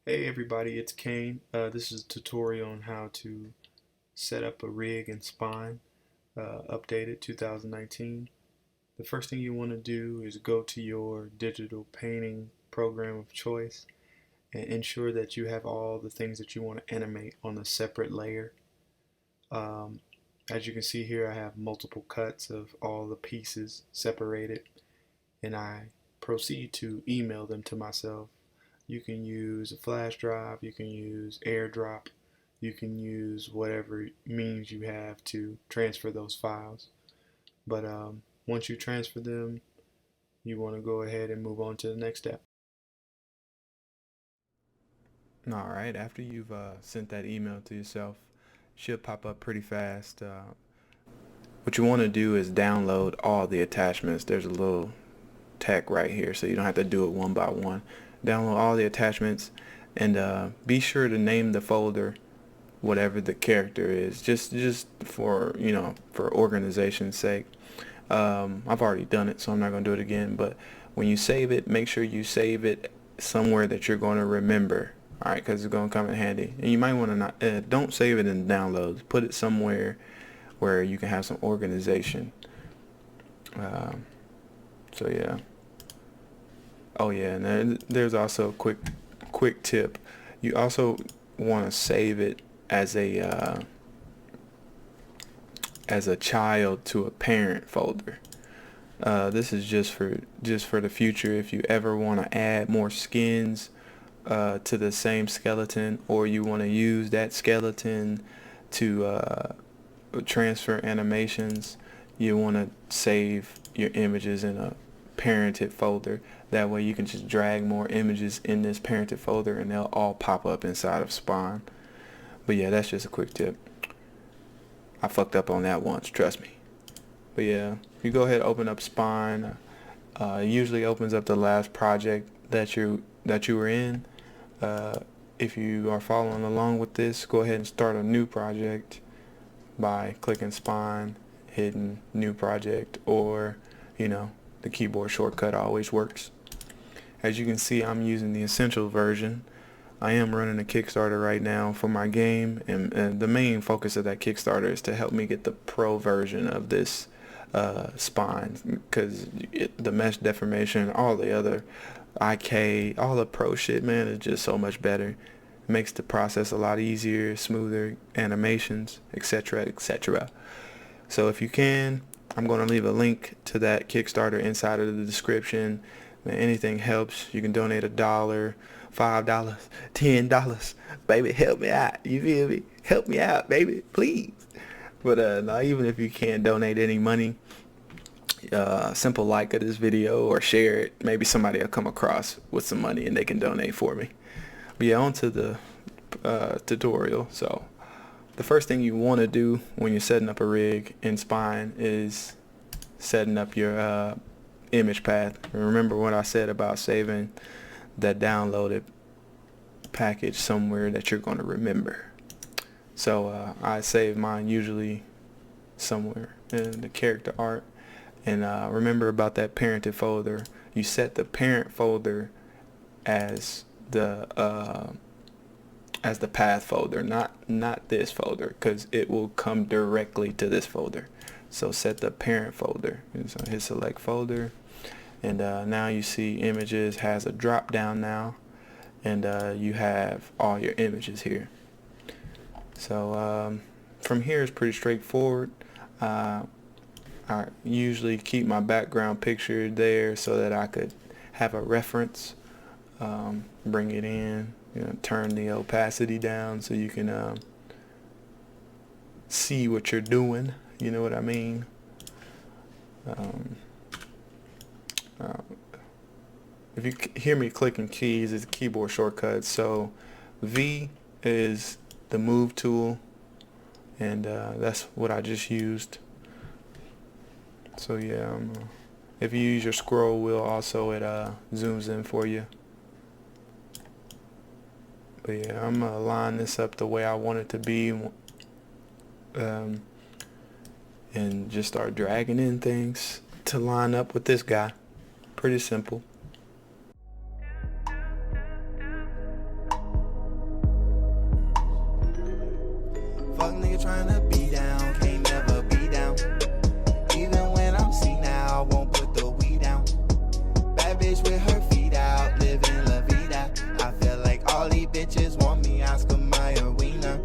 Hey everybody, it's Cain. This is a tutorial on how to set up a rig in Spine, updated 2019. The first thing you want to do is go to your digital painting program of choice and ensure that you have all the things that you want to animate on a separate layer. Um, as you can see here, I have multiple cuts of all the pieces separated, and I proceed to email them to myself. You can use a flash drive, you can use AirDrop, you can use whatever means you have to transfer those files. But once you transfer them, you want to go ahead and move on to the next step. All right, after you've sent that email to yourself, it should pop up pretty fast. What you want to do is download all the attachments. There's a little tech right here, so you don't have to do it one by one. Download all the attachments, and be sure to name the folder whatever the character is, just for for organization's sake. I've already done it, so I'm not going to do it again. But when you save it, make sure you save it somewhere that you're going to remember. All right, because it's going to come in handy. And you might want to not don't save it in downloads. Put it somewhere where you can have some organization. Um, so yeah. Oh yeah, and then there's also a quick tip. You also want to save it as a child to a parent folder. This is just for the future. If you ever want to add more skins to the same skeleton, or you want to use that skeleton to transfer animations, you want to save your images in a parented folder. That way you can just drag more images in this parented folder and they'll all pop up inside of Spawn. But yeah, that's just a quick tip. I fucked up on that once, trust me. But yeah, if you go ahead and open up Spine, it usually opens up the last project that you were in. Uh, if you are following along with this, go ahead and start a new project by clicking Spine, hitting New Project, or the keyboard shortcut always works. As you can see, I'm using the Essential version. I am running a Kickstarter right now for my game, and the main focus of that Kickstarter is to help me get the pro version of this Spine, because the mesh deformation, all the other IK, all the pro shit, man, is just so much better. It makes the process a lot easier, smoother animations, etc., etc. So if you can, I'm going to leave a link to that Kickstarter inside of the description. Man, anything helps. You can donate $1, $5, $10. Baby, help me out. You feel me? Help me out, baby, please. But now, even if you can't donate any money, simple like of this video or share it. Maybe somebody will come across with some money and they can donate for me. But yeah, on to the tutorial. So the first thing you want to do when you're setting up a rig in Spine is setting up your image path. Remember what I said about saving that downloaded package somewhere that you're going to remember. So I save mine usually somewhere in the character art. And remember about that parented folder. You set the parent folder as the path folder, not this folder, because it will come directly to this folder. So set the parent folder. So hit select folder, and now you see images has a drop down now, and you have all your images here. So from here is pretty straightforward. I usually keep my background picture there so that I could have a reference. Bring it in, turn the opacity down so you can see what you're doing. You know what I mean? Um, uh, if you hear me clicking keys, it's a keyboard shortcut. So V is the move tool, and that's what I just used. So yeah, if you use your scroll wheel also, it zooms in for you. But yeah, I'm gonna line this up the way I want it to be, and just start dragging in things to line up with this guy. Pretty simple. Fuck nigga trying to be down, can't never be down. Even when I'm seen now, won't put the weed down. Bad bitch with her feet out, living la vida. I feel like all these bitches want me, Oscar my arena.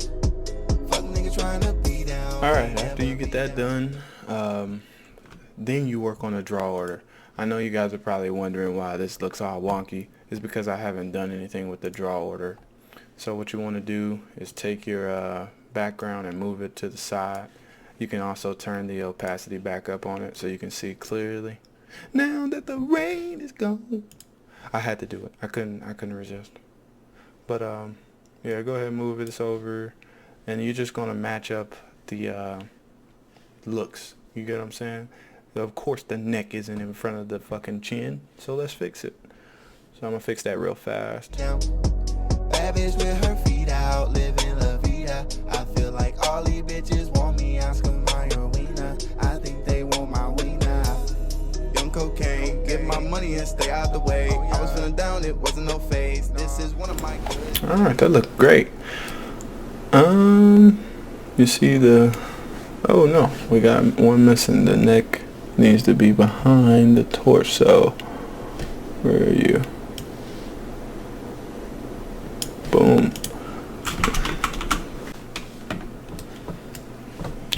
Fuck nigga trying to be down. Alright, after you get that done, then you work on a draw order. I know you guys are probably wondering why this looks all wonky. It's because I haven't done anything with the draw order. So what you want to do is take your background and move it to the side. You can also turn the opacity back up on it so you can see clearly. Now that the rain is gone. I had to do it. I couldn't resist. But yeah, go ahead and move this over, and you're just gonna match up the looks. You get what I'm saying? Of course the neck isn't in front of the fucking chin, so let's fix it. So I'm gonna fix that real fast. Bad bitch with her feet out, living la vida. I feel like all these bitches want me, Oscar my arena. I think they want my wiener. Young cocaine, get my money and stay out the way. I was feeling down, it wasn't no phase. This is one of my good. Alright, that looked great. You see the, oh no, we got one missing. The neck needs to be behind the torso. Where are you? Boom.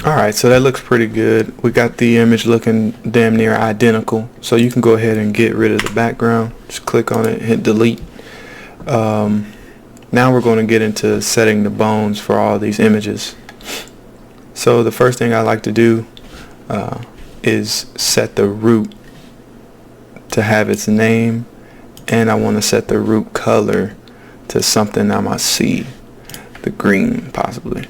Alright, so that looks pretty good. We got the image looking damn near identical. So you can go ahead and get rid of the background. Just click on it, hit delete. Now we're going to get into setting the bones for all these images. So the first thing I like to do is set the root to have its name, and I want to set the root color to something I might see, the green possibly.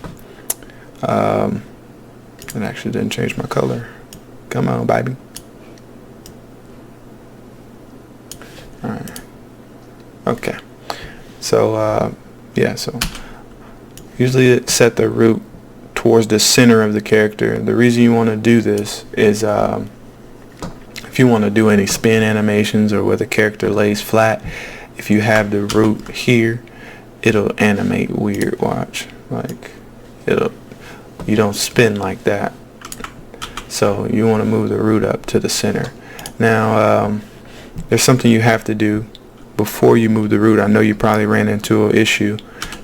It actually didn't change my color. Come on, baby. Alright. Okay. So yeah, so usually set the root towards the center of the character. The reason you want to do this is if you want to do any spin animations or where the character lays flat, if you have the root here, it'll animate weird. Watch, like you don't spin like that. So you want to move the root up to the center. Now there's something you have to do before you move the root. I know you probably ran into an issue.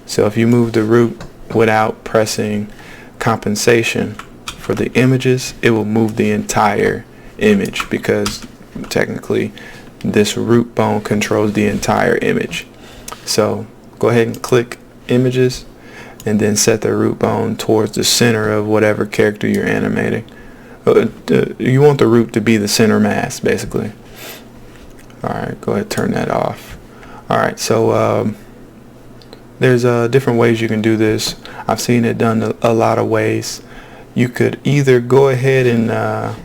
So if you move the root without pressing compensation for the images, it will move the entire image, because technically this root bone controls the entire image. So go ahead and click images and then set the root bone towards the center of whatever character you're animating. You want the root to be the center mass, basically. Alright, go ahead and turn that off. Alright, so there's different ways you can do this. I've seen it done a lot of ways. You could either go ahead and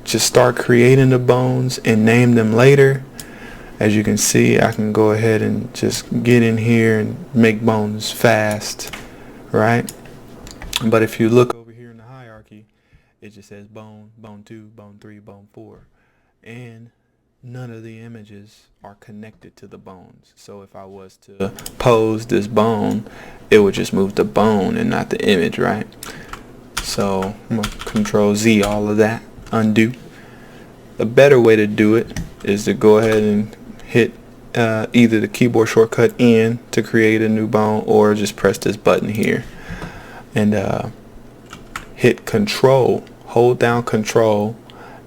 just start creating the bones and name them later. As you can see, I can go ahead and just get in here and make bones fast, right? But if you look over here in the hierarchy, it just says bone, bone 2, bone 3, bone 4. And none of the images are connected to the bones. So if I was to pose this bone, it would just move the bone and not the image, right? So I'm going to Control Z all of that, undo. A better way to do it is to go ahead and hit either the keyboard shortcut N to create a new bone, or just press this button here and hit Control, hold down Control,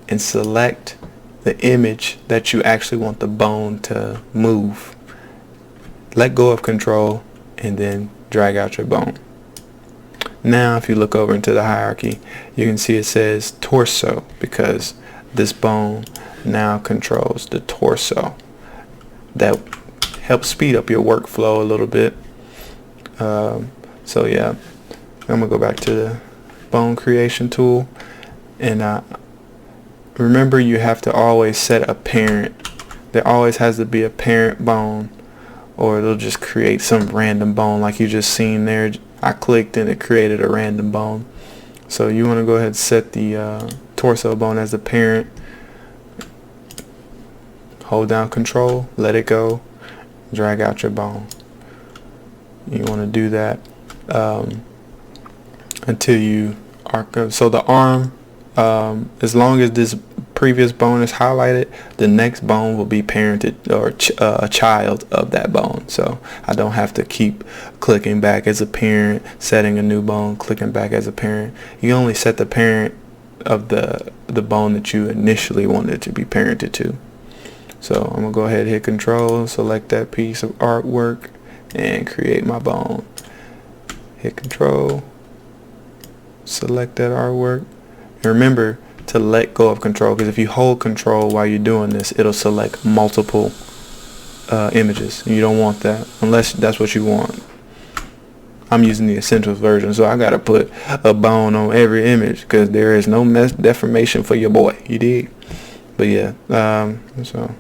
and select the image that you actually want the bone to move. Let go of Control and then drag out your bone. Now if you look over into the hierarchy, you can see it says torso, because this bone now controls the torso. That helps speed up your workflow a little bit. So yeah, I'm gonna go back to the bone creation tool, and remember, you have to always set a parent. There always has to be a parent bone, or it'll just create some random bone like you just seen there. I clicked and it created a random bone. So you want to go ahead and set the torso bone as the parent. Hold down Control, let it go, drag out your bone. You want to do that. until you arc up. So the arm, as long as this previous bone is highlighted, the next bone will be parented or a child of that bone. So I don't have to keep clicking back as a parent, setting a new bone, clicking back as a parent. You only set the parent of the bone that you initially wanted to be parented to. So I'm gonna go ahead and hit control, select that piece of artwork, and create my bone. Hit control, select that artwork, and remember to let go of control, because if you hold control while you're doing this, it'll select multiple images, and you don't want that unless that's what you want. I'm using the essentials version, so I gotta put a bone on every image because there is no deformation for your boy, you dig? But yeah, so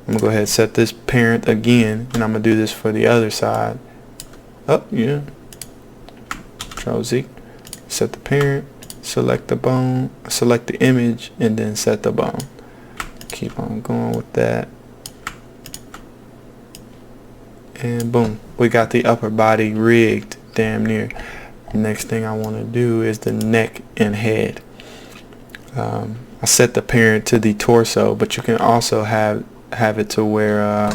I'm gonna go ahead and set this parent again, and I'm gonna do this for the other side. Oh yeah, Control Z, set the parent, select the bone, select the image, and then set the bone. Keep on going with that, and boom, we got the upper body rigged damn near. Next thing I want to do is the neck and head. I set the parent to the torso, but you can also have it to where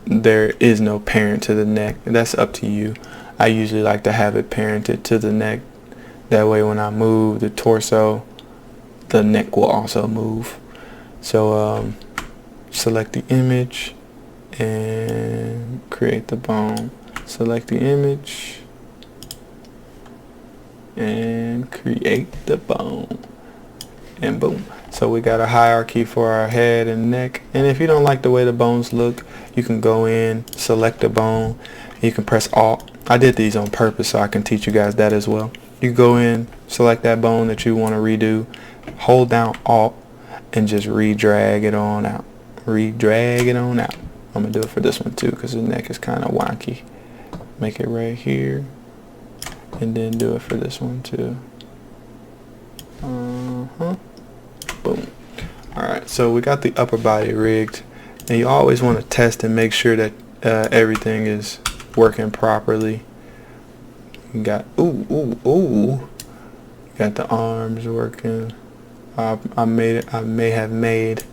there is no parent to the neck. That's up to you. I usually like to have it parented to the neck. That way when I move the torso, the neck will also move. So select the image and create the bone. Select the image and create the bone. And boom. So we got a hierarchy for our head and neck. And if you don't like the way the bones look, you can go in, select the bone. You can press Alt. I did these on purpose so I can teach you guys that as well. You go in, select that bone that you want to redo, hold down Alt, and just re-drag it on out. Re-drag it on out. I'm going to do it for this one too because the neck is kind of wonky. Make it right here. And then do it for this one too. Boom. Alright, so we got the upper body rigged. And you always want to test and make sure that everything is working properly. You got got the arms working. I may have made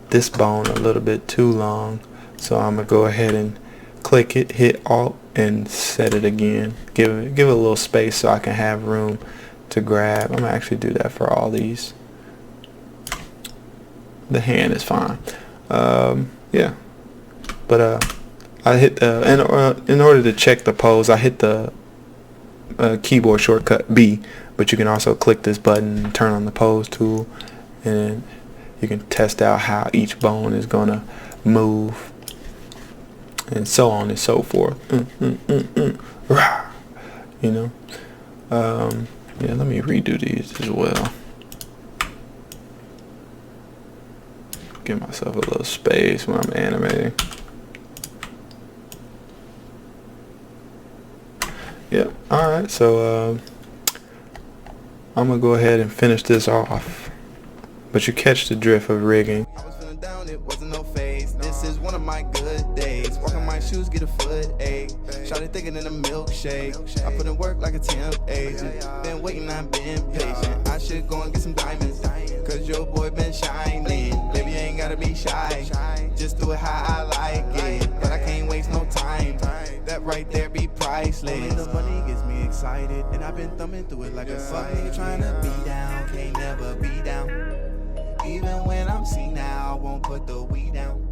this bone a little bit too long, so I'm gonna go ahead and click it, hit Alt, and set it again. Give it a little space so I can have room to grab. I'm gonna actually do that for all these. The hand is fine. Yeah, but I hit the in order to check the pose, I hit the keyboard shortcut B, but you can also click this button and turn on the pose tool, and you can test out how each bone is gonna move, and so on and so forth. You know. Yeah, let me redo these as well. Give myself a little space when I'm animating. Yep. Alright, so I'm gonna go ahead and finish this off. But you catch the drift of rigging. I was feeling down, it wasn't no phase. This is one of my good days. Walking my shoes, get a foot ache. Shawty thinking in a milkshake. I put in work like a temp agent. Been waiting, I've been patient. I should go and get some diamonds, cause your boy been shining. Baby, you ain't gotta be shy. Just do it how I like it. But I can't waste no time. That right there be priceless. The money gets me excited, and I've been thumbing through it like a fuck nigga trying to be down. Can't never be down. Even when I'm seen now, I won't put the weed down.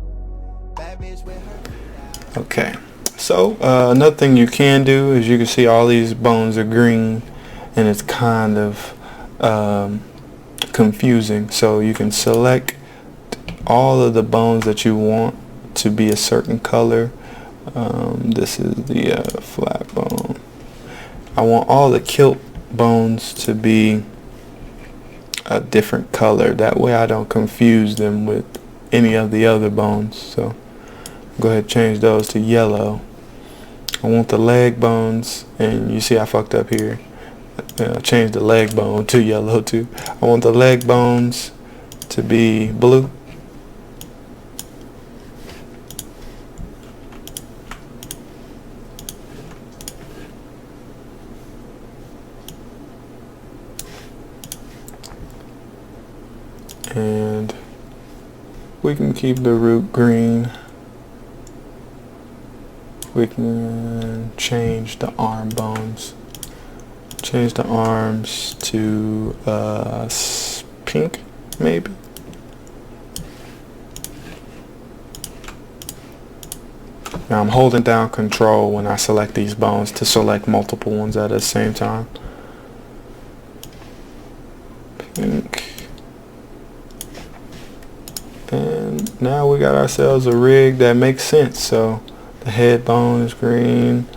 Bad bitch with her. Okay, so another thing you can do is you can see all these bones are green, and it's kind of confusing. So you can select all of the bones that you want to be a certain color. This is the flat bone. I want all the kilt bones to be a different color. That way I don't confuse them with any of the other bones. So go ahead and change those to yellow. I want the leg bones, and you see I fucked up here. Change the leg bone to yellow too. I want the leg bones to be blue. we can keep the root green. We can change the arm bones. Change the arms to pink, maybe. Now I'm holding down control when I select these bones to select multiple ones at the same time. Pink. And now we got ourselves a rig that makes sense. So the head bone is green.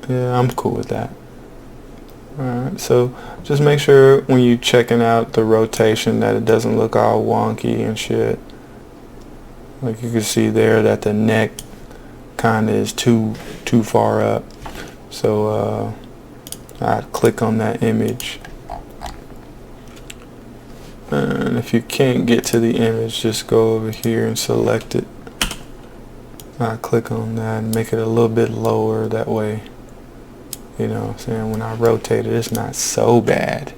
Yeah, I'm cool with that. Alright, so just make sure when you're checking out the rotation that it doesn't look all wonky and shit. Like you can see there that the neck kind of is too far up. So I click on that image. And if you can't get to the image, just go over here and select it. I click on that and make it a little bit lower, that way, you know what I'm saying, when I rotate it, it's not so bad.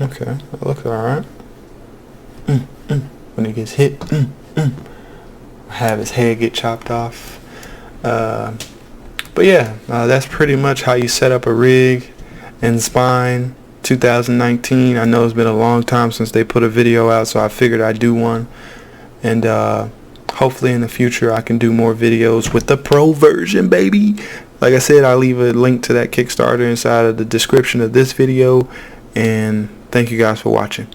Okay, that looks alright. When it gets hit, have his head get chopped off. But yeah, that's pretty much how you set up a rig and spine 2019. I know it's been a long time since they put a video out, so I figured I'd do one. And hopefully in the future I can do more videos with the pro version, baby. Like I said, I'll leave a link to that Kickstarter inside of the description of this video. And thank you guys for watching.